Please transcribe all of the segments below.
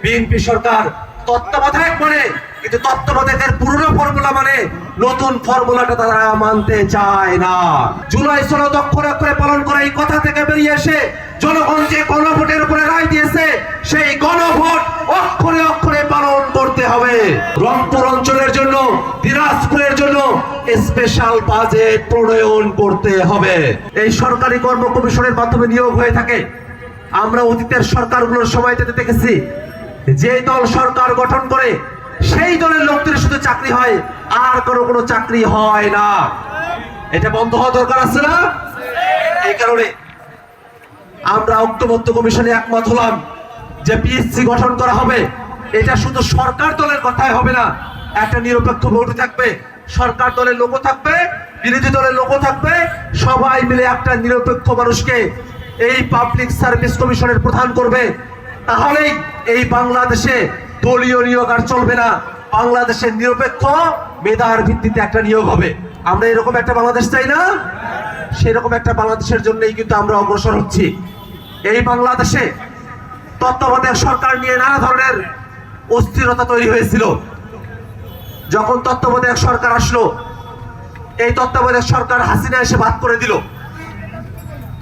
BNP সরকার তত্ত্বাবধায়ক মানে, কিন্তু তত্ত্বাবধায়কের পুরনো ফর্মুলা মানে নতুন ফর্মুলাটা তারা মানতে চায় না। জুলাই সনদ অক্ষরে অক্ষরে পালন করা এই কথা থেকে বেরিয়ে এসে জনগণ যে গণভোটের উপরে রায় দিয়েছে সেই গণভোট অক্ষরে অক্ষরে পালন করতে হবে। রংপুর অঞ্চলের জন্য, দিনাজপুরের জন্য স্পেশাল বাজেট প্রণয়ন করতে হবে। এই সরকারি কর্ম কমিশনের মাধ্যমে নিয়োগ হয়ে থাকে। আমরা অতীতের সরকারগুলোর সময়টাতে দেখেছি যে দল সরকার গঠন করে সেই দলের লোকদের শুধু চাকরি হয়, আর কোনো চাকরি হয় না। এটা বন্ধ হওয়া দরকার আছে না? এই কারণে আমরা ঐক্যমত্য কমিশনে একমত হলাম যে পিএসসি গঠন করা হবে। এটা শুধু সরকার দলের কথাই হবে না, একটা নিরপেক্ষ ভোট থাকবে, সরকার দলের লোকও থাকবে, বিরোধী দলের লোকও থাকবে, সবাই মিলে একটা নিরপেক্ষ মানুষকে এই পাবলিক সার্ভিস কমিশনের প্রধান করবে। তাহলেই এই বাংলাদেশে দলীয় নিয়োগ আর চলবে না, বাংলাদেশের নিরপেক্ষ মেধার ভিত্তিতে একটা নিয়োগ হবে। আমরা এরকম একটা বাংলাদেশ চাই না? সেরকম একটা বাংলাদেশের জন্যই কিন্তু আমরা অগ্রসর হচ্ছি। এই বাংলাদেশে তত্ত্বাবধায়ক সরকার নিয়ে নানা ধরনের অস্থিরতা তৈরি হয়েছিল। যখন তত্ত্বাবধায়ক সরকার আসলো, এই তত্ত্বাবধায়ক সরকার হাসিনা এসে বাদ করে দিল।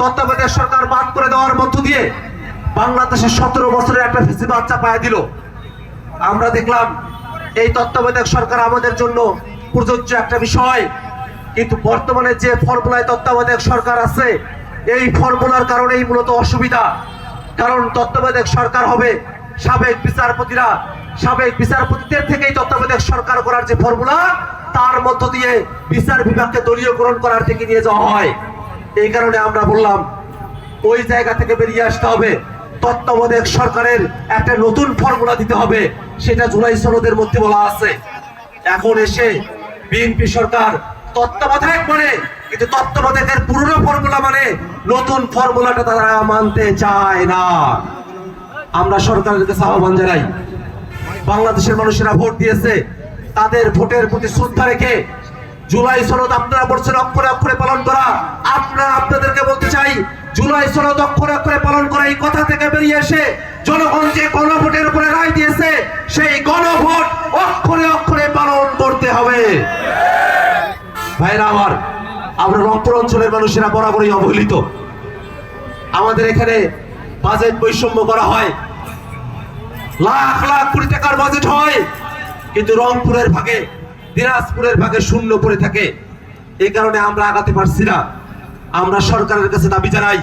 তত্ত্বাবধায়ক সরকার বাদ করে দেওয়ার মধ্য দিয়ে বাংলাদেশের 17 বছরের একটা ফেসিবাদ চাপায়া দিল। আমরা দেখলাম এই তত্ত্বাবধায়ক সরকার আমাদের জন্য প্রযোজ্য একটা বিষয়, কিন্তু বর্তমানে যে ফর্মুলায় তত্ত্বাবধায়ক সরকার আছে এই ফর্মুলার কারণেই মূলত অসুবিধা। কারণ তত্ত্বাবধায়ক সরকার হবে সাবেক বিচারপতিদের থেকেই তত্ত্বাবধায়ক সরকার করার যে ফর্মুলা, তার মধ্য দিয়ে বিচার বিভাগকে দলীয়করণ করার দিকে নিয়ে যাওয়া হয়। এই কারণে আমরা বললাম ওই জায়গা থেকে বেরিয়ে আসতে হবে, তত্ত্বাবধায়ক সরকারের একটা নতুন ফর্মুলা দিতে হবে। সেটা জুলাই সনদের মধ্যে বলা আছে। এখন এসে বিএনপি সরকার তত্ত্বাবধায়ক মানে, কিন্তু তত্ত্বাবধায়কের পুরনো ফর্মুলা মানে নতুন ফর্মুলাটা তারা মানতে চায় না। আমরা সরকারের কাছে আহ্বান জানাই, বাংলাদেশের মানুষেরা ভোট দিয়েছে, তাদের ভোটের প্রতি শ্রদ্ধা রেখে জুলাই সনদ আপনারা বলছেন অক্ষরে অক্ষরে পালন করা। আপনাদেরকে বলতে চাই, জুলাই সনদ অক্ষরে অক্ষরে পালন করা এই কথা থেকে বেরিয়ে এসে জনগণ যে গণভোটের উপরে রায় দিয়েছে সেই গণভোট অক্ষরে অক্ষরে পালন করতে হবে। ভাইরা আমার, আমরা রংপুর অঞ্চলের মানুষেরা বরাবরই অবহেলিত। আমাদের এখানে বাজেট বৈষম্য করা হয়, লাখ লাখ কোটি টাকার বাজেট হয়, কিন্তু রংপুরের ভাগে, দিনাজপুরের ভাগে শূন্য পড়ে থাকে। এই কারণে আমরা আগাতে পারছি না। আমরা সরকারের কাছে দাবি জানাই,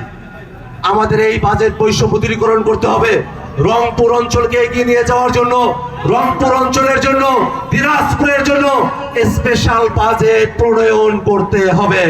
আমাদের এই বাজেট বৈষম্য দূরীকরণ করতে হবে। রংপুর অঞ্চলকে এগিয়ে নিয়ে যাওয়ার জন্য, রংপুর অঞ্চলের জন্য, দিনাজপুরের জন্য স্পেশাল বাজেট প্রণয়ন করতে হবে।